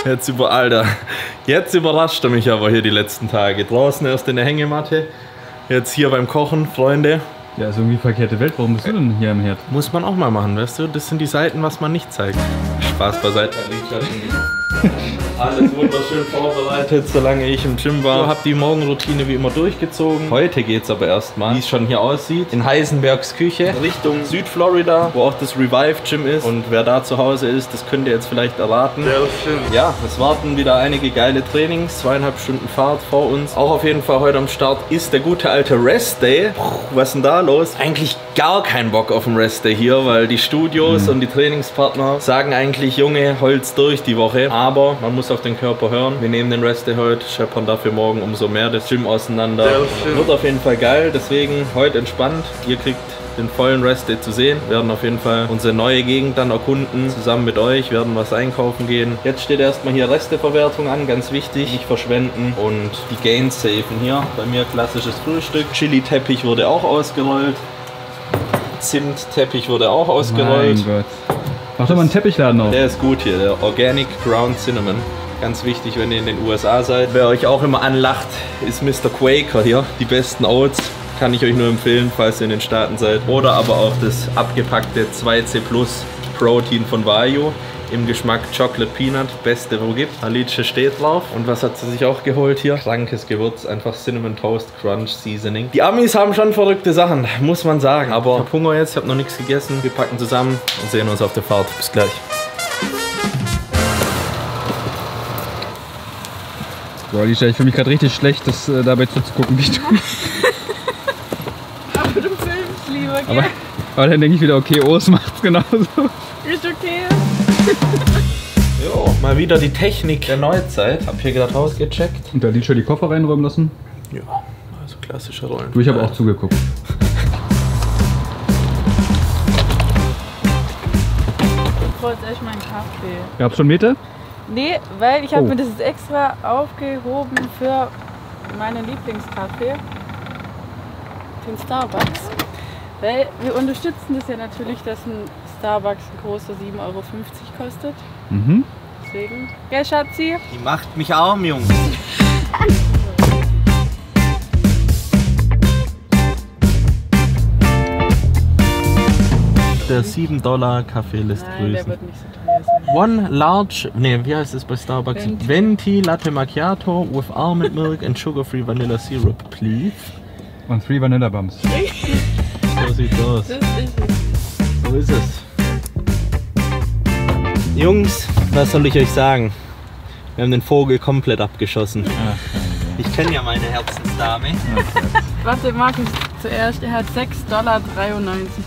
Alter, jetzt überrascht er mich aber hier die letzten Tage. Draußen erst in der Hängematte, jetzt hier beim Kochen, Freunde. Ja, ist irgendwie verkehrte Welt. Warum bist du denn hier im Herd? Muss man auch mal machen, weißt du? Das sind die Seiten, was man nicht zeigt. Spaß beiseite. Alles wunderschön vorbereitet, solange ich im Gym war. Ich habe die Morgenroutine wie immer durchgezogen. Heute geht es aber erstmal, wie es schon hier aussieht, in Heisenbergs Küche Richtung Südflorida, wo auch das Revive Gym ist. Und wer da zu Hause ist, das könnt ihr jetzt vielleicht erraten. Sehr schön. Ja, es warten wieder einige geile Trainings. 2,5 Stunden Fahrt vor uns. Auch auf jeden Fall heute am Start ist der gute alte Rest Day. Was ist denn da los? Eigentlich gar kein Bock auf den Rest Day hier, weil die Studios und die Trainingspartner sagen eigentlich, Junge, Holz durch die Woche. Aber man muss auf den Körper hören. Wir nehmen den Rest Day heute, scheppern dafür morgen umso mehr das Gym auseinander. Wird auf jeden Fall geil, deswegen heute entspannt. Ihr kriegt den vollen Rest Day zu sehen. Wir werden auf jeden Fall unsere neue Gegend dann erkunden. Zusammen mit euch werden was einkaufen gehen. Jetzt steht erstmal hier Resteverwertung an, ganz wichtig. Nicht verschwenden und die Gains safen hier. Bei mir klassisches Frühstück. Chili-Teppich wurde auch ausgerollt. Zimt-Teppich wurde auch ausgerollt. Mein Gott. Mach doch mal einen Teppichladen auf. Der ist gut hier, der Organic Ground Cinnamon. Ganz wichtig, wenn ihr in den USA seid. Wer euch auch immer anlacht, ist Mr. Quaker hier. Die besten Oats kann ich euch nur empfehlen, falls ihr in den Staaten seid. Oder aber auch das abgepackte 2C Plus Protein von Vayu im Geschmack Chocolate Peanut. Beste, wo gibt. Alice steht drauf. Und was hat sie sich auch geholt hier? Krankes Gewürz, einfach Cinnamon Toast Crunch Seasoning. Die Amis haben schon verrückte Sachen, muss man sagen. Aber ich hab Hunger jetzt, ich habe noch nichts gegessen. Wir packen zusammen und sehen uns auf der Fahrt. Bis gleich. Boah, Alicia, ich fühle mich gerade richtig schlecht, das dabei zuzugucken, wie du. Aber du filmst lieber, gell? Aber dann denke ich wieder, okay, Os macht's genauso. Ist okay. Jo, mal wieder die Technik der Neuzeit. Hab hier gerade ausgecheckt. Und da Alicia die Koffer reinräumen lassen? Ja, also klassische Rollen. Du, ich habe auch zugeguckt. Ich wollte echt meinen Kaffee. Gab's schon Meter? Nee, weil ich habe mir das jetzt extra aufgehoben für meinen Lieblingskaffee, den Starbucks. Weil wir unterstützen das ja natürlich, dass ein Starbucks ein großer 7,50 Euro kostet. Mhm. Deswegen. Gell, Schatzi? Die macht mich arm, Jungs. Der $7 Kaffee lässt grüßen. Der wird nicht so teuer sein. One large, nee, wie heißt es bei Starbucks? Venti Latte Macchiato with almond milk and sugar-free vanilla syrup, please. Und 3 Vanilla Bumps. So sieht's aus. Das ist es. So ist es. Jungs, was soll ich euch sagen? Wir haben den Vogel komplett abgeschossen. Ich kenne ja meine Herzensdame. Warte, Markus, zuerst, er hat $6,93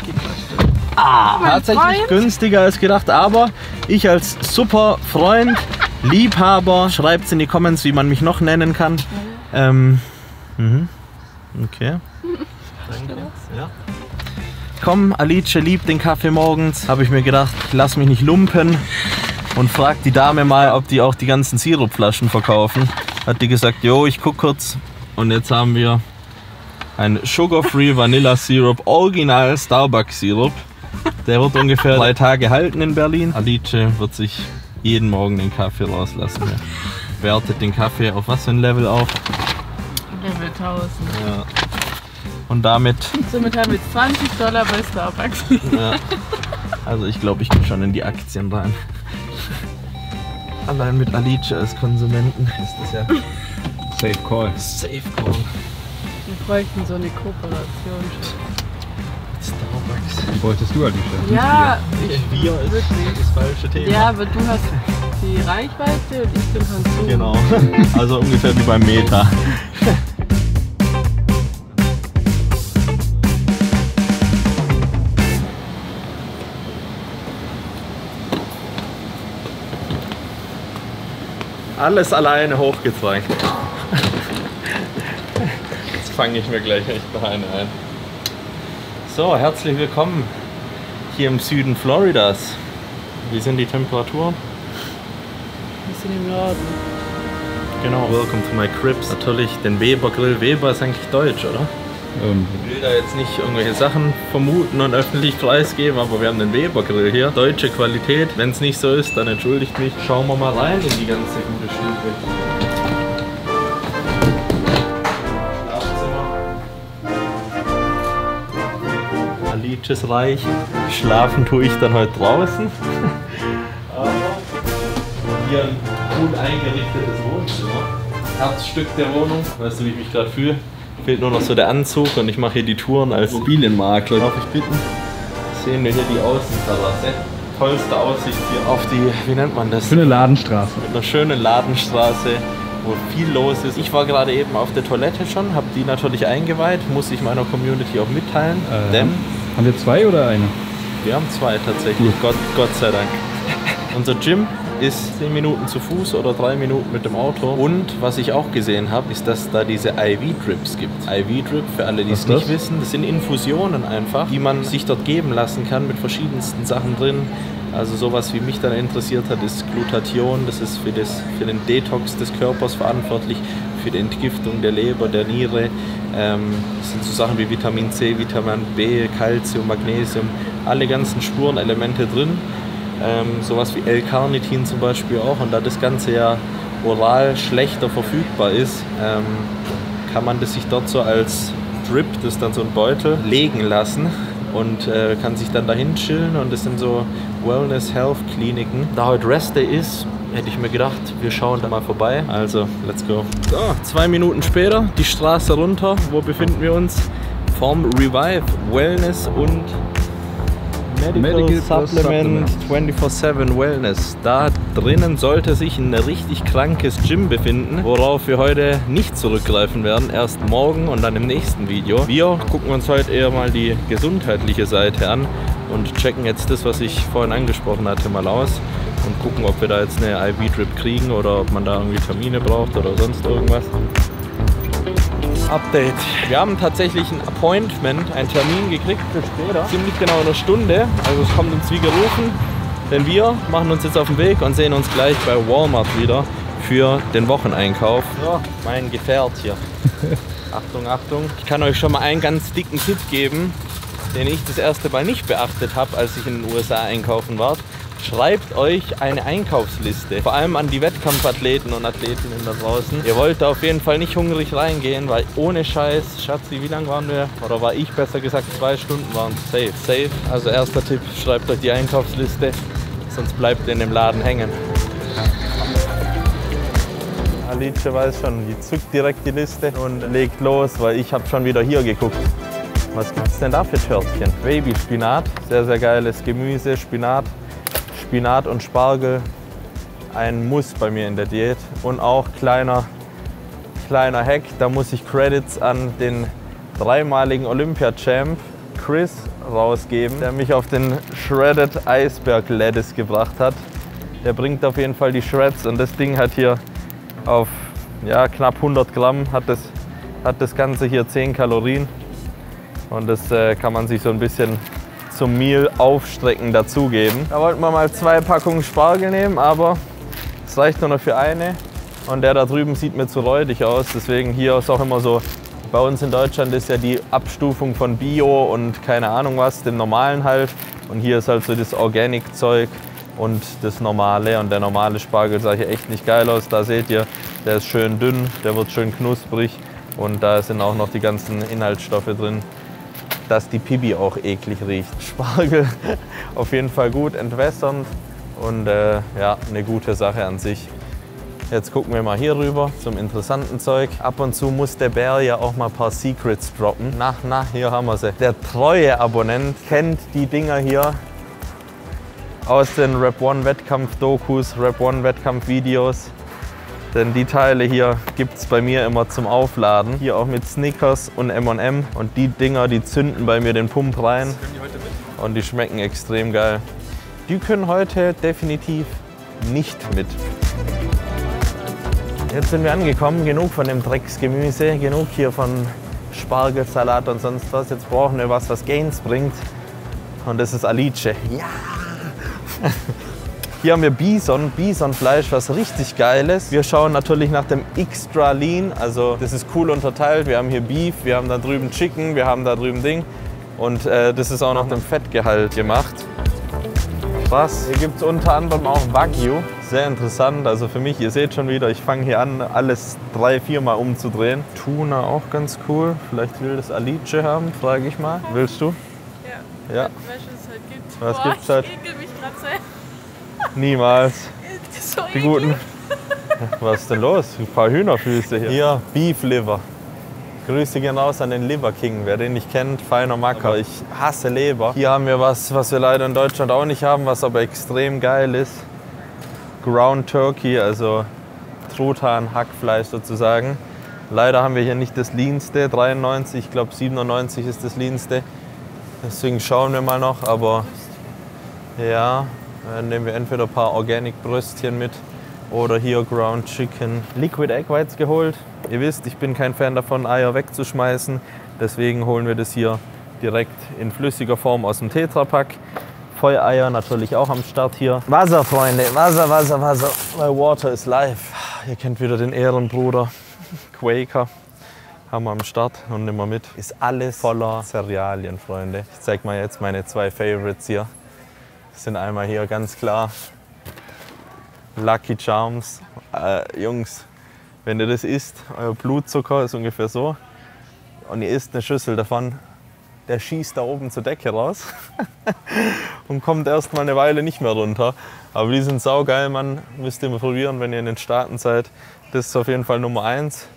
gekostet. Tatsächlich Freund? günstiger als gedacht, aber ich als super Freund, Liebhaber, schreibt's in die Comments, wie man mich noch nennen kann. Okay. Danke. Ja. Komm, Alice liebt den Kaffee morgens. Habe ich mir gedacht, lass mich nicht lumpen und frag die Dame mal, ob die auch die ganzen Sirupflaschen verkaufen. Hat die gesagt, jo, ich guck kurz. Und jetzt haben wir ein Sugar-Free Vanilla Syrup, Original Starbucks Syrup. Der wird ungefähr 3 Tage halten in Berlin. Alice wird sich jeden Morgen den Kaffee rauslassen. Ja. Wertet den Kaffee auf was für ein Level auf? Level 1000. Ja. Und damit... Somit haben wir jetzt $20 bei Starbucks. Ja. Also ich glaube, ich gehe schon in die Aktien rein. Allein mit Alice als Konsumenten ist das ja... Safe Call. Safe Call. Wir bräuchten so eine Kooperation. Starbucks. Die wolltest du, Alicia. Ja, Wir ist wirklich. das falsche Thema. Ja, aber du hast die Reichweite und ich bin Konsum. Genau. Also ungefähr wie beim Meta. Alles alleine hochgetragen. Jetzt fange ich mir gleich echt noch eine ein. So, herzlich willkommen hier im Süden Floridas. Wie sind die Temperaturen? Wir sind im Norden. Genau. Welcome to my cribs. Natürlich den Weber Grill. Weber ist eigentlich deutsch, oder? Ich will da jetzt nicht irgendwelche Sachen vermuten und öffentlich preisgeben, aber wir haben den Weber Grill hier. Deutsche Qualität. Wenn es nicht so ist, dann entschuldigt mich. Schauen wir mal rein in die ganze gute Stube. Schlafzimmer. Alices Reich. Schlafen tue ich dann heute draußen. Aber hier ein gut eingerichtetes Wohnzimmer. Herzstück der Wohnung. Weißt du, wie ich mich gerade fühle? Fehlt nur noch so der Anzug und ich mache hier die Touren als Immobilienmakler. Darf ich bitten? Sehen wir hier die Außenterrasse. Tollste Aussicht hier auf die, wie nennt man das? Schöne Ladenstraße. Mit einer schönen Ladenstraße, wo viel los ist. Ich war gerade eben auf der Toilette schon, habe die natürlich eingeweiht, muss ich meiner Community auch mitteilen. Denn haben wir 2 oder eine? Wir haben 2 tatsächlich, Gott sei Dank. Unser Gym ist 10 Minuten zu Fuß oder 3 Minuten mit dem Auto. Und was ich auch gesehen habe, ist, dass da diese IV-Drips gibt. IV-Drip, für alle, die es nicht wissen, das sind Infusionen einfach, die man sich dort geben lassen kann mit verschiedensten Sachen drin. Also sowas, wie mich dann interessiert hat, ist Glutathion. Das ist für den Detox des Körpers verantwortlich, für die Entgiftung der Leber, der Niere. Das sind so Sachen wie Vitamin C, Vitamin B, Calcium, Magnesium, alle ganzen Spurenelemente drin. Sowas wie L-Carnitin zum Beispiel auch. Und da das Ganze ja oral schlechter verfügbar ist, kann man das sich dort so als Drip, das ist dann so ein Beutel, legen lassen und kann sich dann dahin chillen. Und das sind so Wellness-Health-Kliniken. Da heute Rest Day ist, hätte ich mir gedacht, wir schauen da mal vorbei. Also, let's go. So, 2 Minuten später, die Straße runter. Wo befinden wir uns? Vom Revive Wellness und Medical Supplement 24/7 Wellness. Da drinnen sollte sich ein richtig krankes Gym befinden, worauf wir heute nicht zurückgreifen werden. Erst morgen und dann im nächsten Video. Wir gucken uns heute eher mal die gesundheitliche Seite an und checken jetzt das, was ich vorhin angesprochen hatte, mal aus. Und gucken, ob wir da jetzt eine IV-Drip kriegen oder ob man da irgendwie Termine braucht oder sonst irgendwas. Update. Wir haben tatsächlich ein Appointment, einen Termin gekriegt für später. Ziemlich genau in einer Stunde. Also es kommt uns wie gerufen. Denn wir machen uns jetzt auf den Weg und sehen uns gleich bei Walmart wieder für den Wocheneinkauf. Ja, mein Gefährt hier. Achtung, Achtung. Ich kann euch schon mal einen ganz dicken Tipp geben, den ich das erste Mal nicht beachtet habe, als ich in den USA einkaufen war. Schreibt euch eine Einkaufsliste, vor allem an die Wettkampfathleten und Athletinnen da draußen. Ihr wollt da auf jeden Fall nicht hungrig reingehen, weil ohne Scheiß, Schatzi, wie lange waren wir? Oder war ich besser gesagt, 2 Stunden waren safe. Safe. Also erster Tipp, schreibt euch die Einkaufsliste, sonst bleibt ihr in dem Laden hängen. Alice weiß schon, die zückt direkt die Liste und legt los, weil ich habe schon wieder hier geguckt. Was gibt es denn da für Törtchen? Babyspinat, sehr, sehr geiles Gemüse, Spinat und Spargel, ein Muss bei mir in der Diät. Und auch kleiner Hack, da muss ich Credits an den 3-maligen Olympia-Champ Chris rausgeben, der mich auf den Shredded Eisberg Lettuce gebracht hat. Der bringt auf jeden Fall die Shreds und das Ding hat hier auf knapp 100 Gramm, hat das Ganze hier 10 Kalorien. Und das kann man sich so ein bisschen zum Meal aufstrecken dazugeben. Da wollten wir mal 2 Packungen Spargel nehmen, aber es reicht nur noch für eine. Und der da drüben sieht mir zu räudig aus. Deswegen hier ist auch immer so, bei uns in Deutschland ist ja die Abstufung von Bio und keine Ahnung was, dem Normalen halt. Und hier ist halt so das Organic-Zeug und das Normale. Und der normale Spargel sah hier echt nicht geil aus. Da seht ihr, der ist schön dünn, der wird schön knusprig. Und da sind auch noch die ganzen Inhaltsstoffe drin, dass die Pipi auch eklig riecht. Spargel auf jeden Fall gut, entwässernd und eine gute Sache an sich. Jetzt gucken wir mal hier rüber zum interessanten Zeug. Ab und zu muss der Bär ja auch mal ein paar Secrets droppen. Na, hier haben wir sie. Der treue Abonnent kennt die Dinger hier aus den Rep One Wettkampf-Dokus, Rep One Wettkampf-Videos. Denn die Teile hier gibt es bei mir immer zum Aufladen. Hier auch mit Snickers und M&M. Und die Dinger, die zünden bei mir den Pump rein. Und die schmecken extrem geil. Die können heute definitiv nicht mit. Jetzt sind wir angekommen. Genug von dem Drecksgemüse. Genug hier von Spargelsalat und sonst was. Jetzt brauchen wir was Gains bringt. Und das ist Alice. Ja! Hier haben wir Bisonfleisch, was richtig geil ist. Wir schauen natürlich nach dem Extra Lean, also das ist cool unterteilt. Wir haben hier Beef, wir haben da drüben Chicken, wir haben da drüben Ding. Und das ist auch nach dem Fettgehalt gemacht. Krass. Hier gibt es unter anderem auch Wagyu. Sehr interessant, also für mich, ihr seht schon wieder, ich fange hier an, alles 3-4 Mal umzudrehen. Tuna auch ganz cool. Vielleicht will das Alice haben, frage ich mal. Willst du? Ja. Weißt du, was es halt gibt? Was gibt's halt? Ich ekel mich gerade sehr. Niemals. Das ist so Die guten. Was ist denn los? Ein paar Hühnerfüße hier. Hier, Beef Liver. Grüße gehen raus an den Liver King. Wer den nicht kennt, feiner Macker. Ich hasse Leber. Hier haben wir was wir leider in Deutschland auch nicht haben, was aber extrem geil ist. Ground Turkey, also Truthahn, Hackfleisch sozusagen. Leider haben wir hier nicht das leanste, 93, ich glaube 97 ist das leanste. Deswegen schauen wir mal noch, aber ja, dann nehmen wir entweder ein paar Organic Bröstchen mit oder hier Ground Chicken. Liquid Egg Whites geholt. Ihr wisst, ich bin kein Fan davon, Eier wegzuschmeißen. Deswegen holen wir das hier direkt in flüssiger Form aus dem Tetrapack. Feuereier natürlich auch am Start hier. Wasser, Freunde, Wasser. My water is life. Ihr kennt wieder den Ehrenbruder Quaker. Haben wir am Start und nehmen wir mit. Ist alles voller Cerealien, Freunde. Ich zeige mal jetzt meine 2 Favorites hier. Das sind einmal hier ganz klar Lucky Charms. Jungs, wenn ihr das isst, euer Blutzucker ist ungefähr so und ihr isst eine Schüssel davon, der schießt da oben zur Decke raus und kommt erst mal eine Weile nicht mehr runter. Aber die sind saugeil, Mann. Müsst ihr mal probieren, wenn ihr in den Staaten seid. Das ist auf jeden Fall Nummer 1.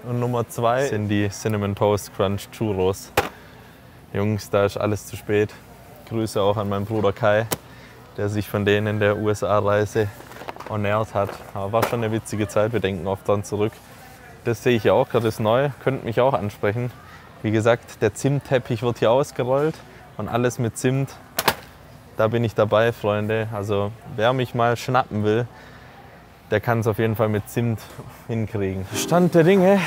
Und Nummer 2 sind die Cinnamon Toast Crunch Churros. Jungs, da ist alles zu spät. Grüße auch an meinen Bruder Kai, der sich von denen in der USA-Reise ernährt hat. Aber war schon eine witzige Zeit, wir denken oft dran zurück. Das sehe ich ja auch gerade, ist neu, könnte mich auch ansprechen. Wie gesagt, der Zimtteppich wird hier ausgerollt und alles mit Zimt. Da bin ich dabei, Freunde. Also wer mich mal schnappen will, der kann es auf jeden Fall mit Zimt hinkriegen. Stand der Dinge,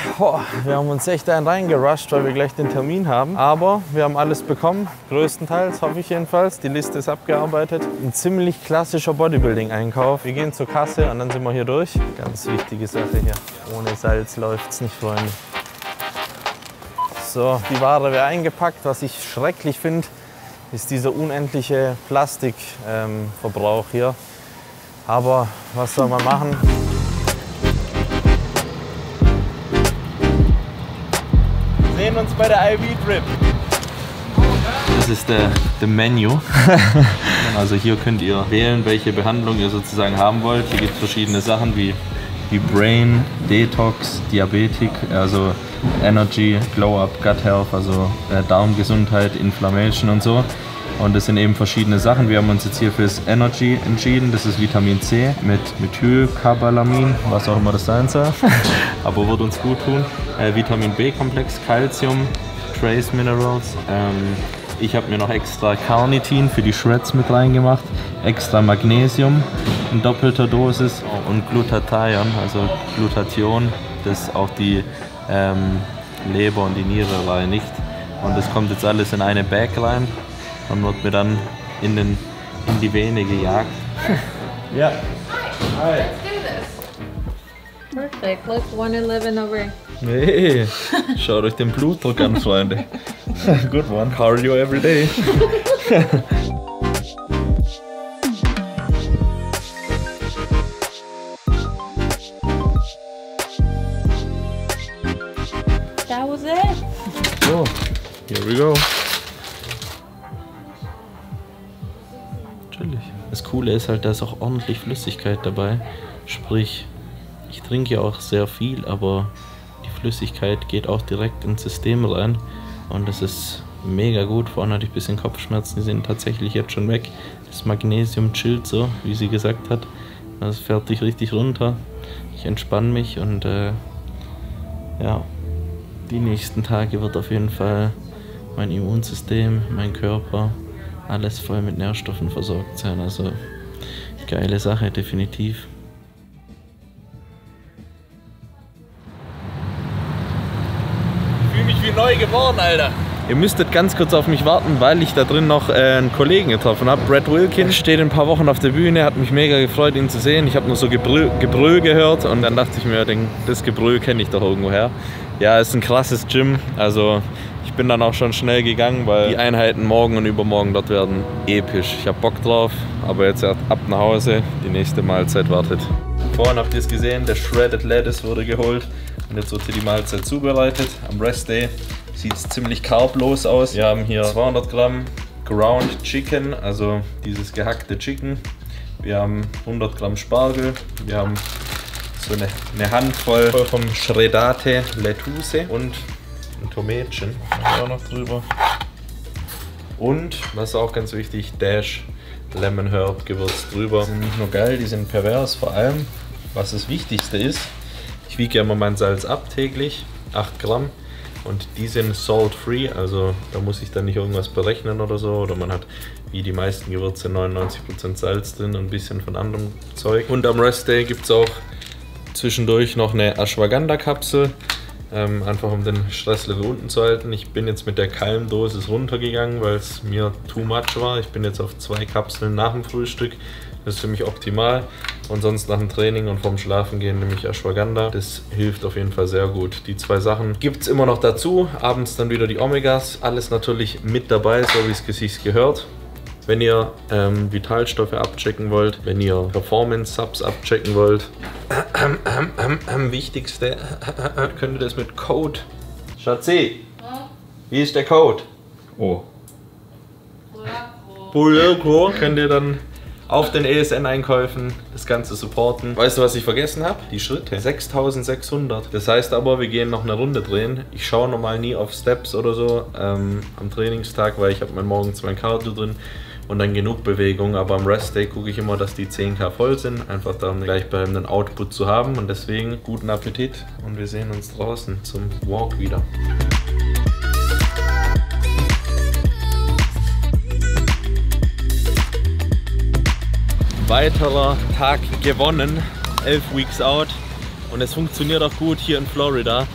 wir haben uns echt einen reingerusht, weil wir gleich den Termin haben. Aber wir haben alles bekommen, größtenteils, hoffe ich jedenfalls. Die Liste ist abgearbeitet. Ein ziemlich klassischer Bodybuilding-Einkauf. Wir gehen zur Kasse und dann sind wir hier durch. Ganz wichtige Sache hier. Ohne Salz läuft's nicht, Freunde. So, die Ware wäre eingepackt. Was ich schrecklich finde, ist dieser unendliche Plastikverbrauch hier. Aber was soll man machen? Wir sehen uns bei der IV-Drip. Das ist der Menu. Also hier könnt ihr wählen, welche Behandlung ihr sozusagen haben wollt. Hier gibt es verschiedene Sachen wie Brain, Detox, Diabetik, also Energy, Glow Up, Gut Health, also Darmgesundheit, Inflammation und so. Und das sind eben verschiedene Sachen. Wir haben uns jetzt hier fürs Energy entschieden. Das ist Vitamin C mit Methylcobalamin, was auch immer das sein soll. Aber wird uns gut tun. Vitamin B-Komplex, Calcium, Trace Minerals. Ich habe mir noch extra Carnitin für die Shreds mit reingemacht. Extra Magnesium in doppelter Dosis und Glutathion, also Glutathion, das auch die Leber und die Niere reinigt. Und das kommt jetzt alles in eine Bag rein. Und wird mir dann in die Vene gejagt. Ja. Hi. Perfect. Look, 111 over. Nee, schaut euch den Blutdruck an, Freunde. Good one. Cardio every day. That was it. So, here we go. Das Coole ist halt, da ist auch ordentlich Flüssigkeit dabei. Sprich, ich trinke ja auch sehr viel, aber die Flüssigkeit geht auch direkt ins System rein. Und das ist mega gut. Vorhin hatte ich ein bisschen Kopfschmerzen, die sind tatsächlich jetzt schon weg. Das Magnesium chillt so, wie sie gesagt hat. Das fährt dich richtig runter. Ich entspanne mich und ja, die nächsten Tage wird auf jeden Fall mein Immunsystem, mein Körper, alles voll mit Nährstoffen versorgt sein. Also geile Sache, definitiv. Ich fühle mich wie neu geboren, Alter. Ihr müsstet ganz kurz auf mich warten, weil ich da drin noch einen Kollegen getroffen habe. Brad Wilkins steht in ein paar Wochen auf der Bühne, hat mich mega gefreut, ihn zu sehen. Ich habe nur so Gebrüll gehört und dann dachte ich mir, das Gebrüll kenne ich doch irgendwoher. Ja, ist ein krasses Gym, also ich bin dann auch schon schnell gegangen, weil die Einheiten morgen und übermorgen dort werden episch. Ich habe Bock drauf, aber jetzt ab nach Hause, die nächste Mahlzeit wartet. Vorhin habt ihr es gesehen, der Shredded Lettuce wurde geholt und jetzt wird hier die Mahlzeit zubereitet. Am Rest Day sieht es ziemlich carblos aus. Wir haben hier 200 Gramm Ground Chicken, also dieses gehackte Chicken. Wir haben 100 Gramm Spargel. Wir haben so eine Handvoll vom Shreddate Lettuce und ein Tomätchen. Auch noch drüber. Und, was auch ganz wichtig, Dash Lemon Herb Gewürz drüber. Die sind nicht nur geil, die sind pervers. Vor allem, was das Wichtigste ist, ich wiege ja immer mein Salz ab täglich, 8 Gramm. Und die sind salt-free, also da muss ich dann nicht irgendwas berechnen oder so. Oder man hat, wie die meisten Gewürze, 99% Salz drin und ein bisschen von anderem Zeug. Und am Rest Day gibt es auch zwischendurch noch eine Ashwagandha-Kapsel. Einfach um den Stresslevel unten zu halten. Ich bin jetzt mit der Kalmdosis runtergegangen, weil es mir too much war. Ich bin jetzt auf 2 Kapseln nach dem Frühstück. Das ist für mich optimal. Und sonst nach dem Training und vorm Schlafengehen nehme ich Ashwagandha. Das hilft auf jeden Fall sehr gut. Die 2 Sachen gibt es immer noch dazu. Abends dann wieder die Omegas. Alles natürlich mit dabei, so wie es sich gehört. Wenn ihr Vitalstoffe abchecken wollt, wenn ihr Performance-Subs abchecken wollt, wichtigste, könnt ihr das mit Code. Schatzi, wie ist der Code? Oh. Pulero. Könnt ihr dann auf den ESN-Einkäufen das Ganze supporten. Weißt du, was ich vergessen habe? Die Schritte. 6600. Das heißt aber, wir gehen noch eine Runde drehen. Ich schaue normal nie auf Steps oder so am Trainingstag, weil ich habe morgens mein Cardio drin und dann genug Bewegung. Aber am Rest Day gucke ich immer, dass die 10K voll sind. Einfach da einen gleichbleibenden Output zu haben. Und deswegen guten Appetit und wir sehen uns draußen zum Walk wieder. Weiterer Tag gewonnen, 11 Weeks out und es funktioniert auch gut hier in Florida.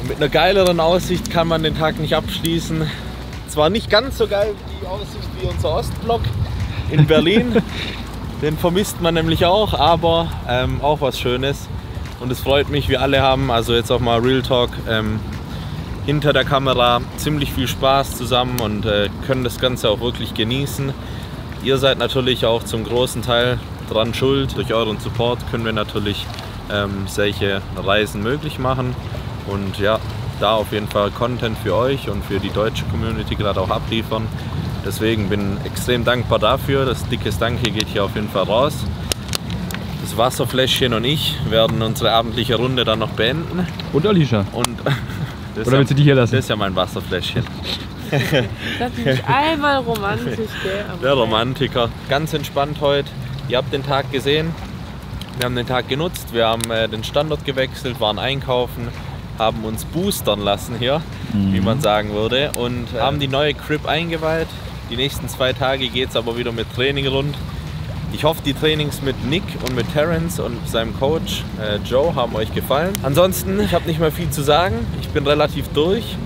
Und mit einer geileren Aussicht kann man den Tag nicht abschließen. Zwar nicht ganz so geil die Aussicht wie unser Ostblock in Berlin, den vermisst man nämlich auch, aber auch was Schönes. Und es freut mich, wir alle haben, also jetzt auch mal Real Talk, hinter der Kamera ziemlich viel Spaß zusammen und können das Ganze auch wirklich genießen. Ihr seid natürlich auch zum großen Teil dran schuld. Durch euren Support können wir natürlich solche Reisen möglich machen. Und ja, da auf jeden Fall Content für euch und für die deutsche Community gerade auch abliefern. Deswegen bin ich extrem dankbar dafür. Das dickes Danke geht hier auf jeden Fall raus. Das Wasserfläschchen und ich werden unsere abendliche Runde dann noch beenden. Und Alicia. Und oder willst du die hier lassen? Das ist ja mein Wasserfläschchen. Das ist nicht einmal romantisch, gell? Der Romantiker. Ganz entspannt heute. Ihr habt den Tag gesehen. Wir haben den Tag genutzt. Wir haben den Standort gewechselt, waren einkaufen, haben uns boostern lassen hier, wie man sagen würde. Und haben die neue Crib eingeweiht. Die nächsten 2 Tage geht es aber wieder mit Training rund. Ich hoffe, die Trainings mit Nick und mit Terence und seinem Coach Joe haben euch gefallen. Ansonsten, ich habe nicht mehr viel zu sagen. Ich bin relativ durch.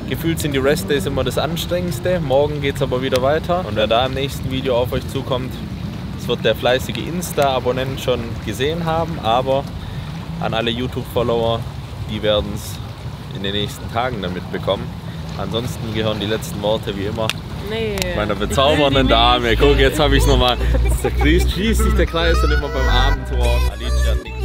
Gefühlt sind die Rest Days immer das Anstrengendste. Morgen geht es aber wieder weiter. Und wer da im nächsten Video auf euch zukommt, das wird der fleißige Insta-Abonnent schon gesehen haben. Aber an alle YouTube-Follower, die werden es in den nächsten Tagen damit bekommen. Ansonsten gehören die letzten Worte wie immer meiner bezaubernden Dame. Guck, jetzt habe ich es nochmal. Da schließt sich der Kreis dann immer beim Abendwalk. Alicia hat nichts